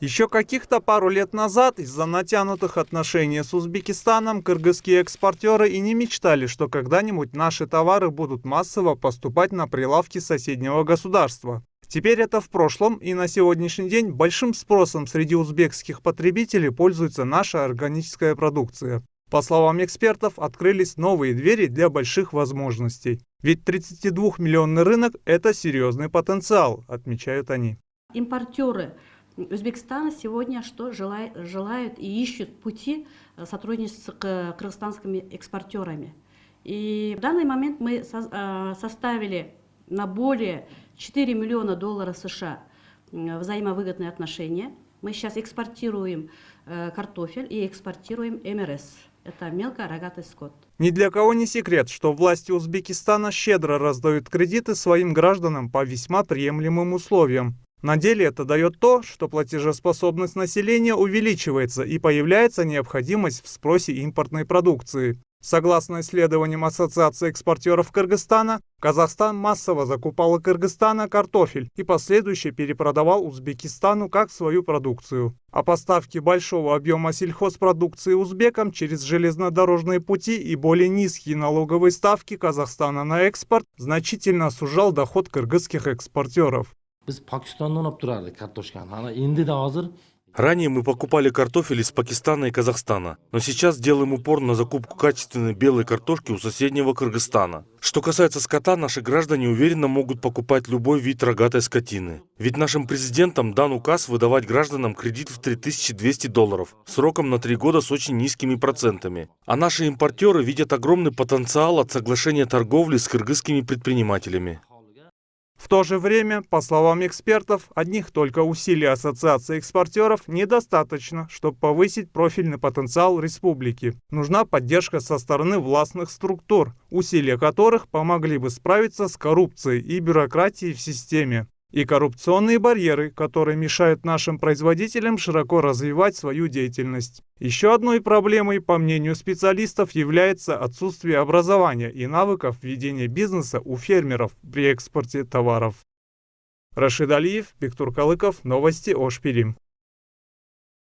Еще каких-то пару лет назад из-за натянутых отношений с Узбекистаном кыргызские экспортеры и не мечтали, что когда-нибудь наши товары будут массово поступать на прилавки соседнего государства. Теперь это в прошлом, и на сегодняшний день большим спросом среди узбекских потребителей пользуется наша органическая продукция. По словам экспертов, открылись новые двери для больших возможностей. Ведь 32-миллионный рынок – это серьезный потенциал, отмечают они. Импортеры Узбекистана сегодня желают и ищут пути сотрудничества с кыргызстанскими экспортерами. И в данный момент мы составили на более 4 миллиона долларов США взаимовыгодные отношения. Мы сейчас экспортируем картофель и экспортируем МРС. Это мелкорогатый скот. Ни для кого не секрет, что власти Узбекистана щедро раздают кредиты своим гражданам по весьма приемлемым условиям. На деле это дает то, что платежеспособность населения увеличивается и появляется необходимость в спросе импортной продукции. Согласно исследованиям Ассоциации экспортеров Кыргызстана, Казахстан массово закупал у Кыргызстана картофель и последующе перепродавал Узбекистану как свою продукцию. А поставки большого объема сельхозпродукции узбекам через железнодорожные пути и более низкие налоговые ставки Казахстана на экспорт значительно сужал доход кыргызских экспортеров. Ранее мы покупали картофель из Пакистана и Казахстана, но сейчас делаем упор на закупку качественной белой картошки у соседнего Кыргызстана. Что касается скота, наши граждане уверенно могут покупать любой вид рогатой скотины. Ведь нашим президентом дан указ выдавать гражданам кредит в $3200 сроком на 3 года с очень низкими процентами. А наши импортеры видят огромный потенциал от соглашения торговли с кыргызскими предпринимателями. В то же время, по словам экспертов, одних только усилий Ассоциации экспортеров недостаточно, чтобы повысить профильный потенциал республики. Нужна поддержка со стороны властных структур, усилия которых помогли бы справиться с коррупцией и бюрократией в системе. И коррупционные барьеры, которые мешают нашим производителям широко развивать свою деятельность. Еще одной проблемой, по мнению специалистов, является отсутствие образования и навыков ведения бизнеса у фермеров при экспорте товаров. Рашид Алиев, Бектур Калыков, новости Ош Пирим.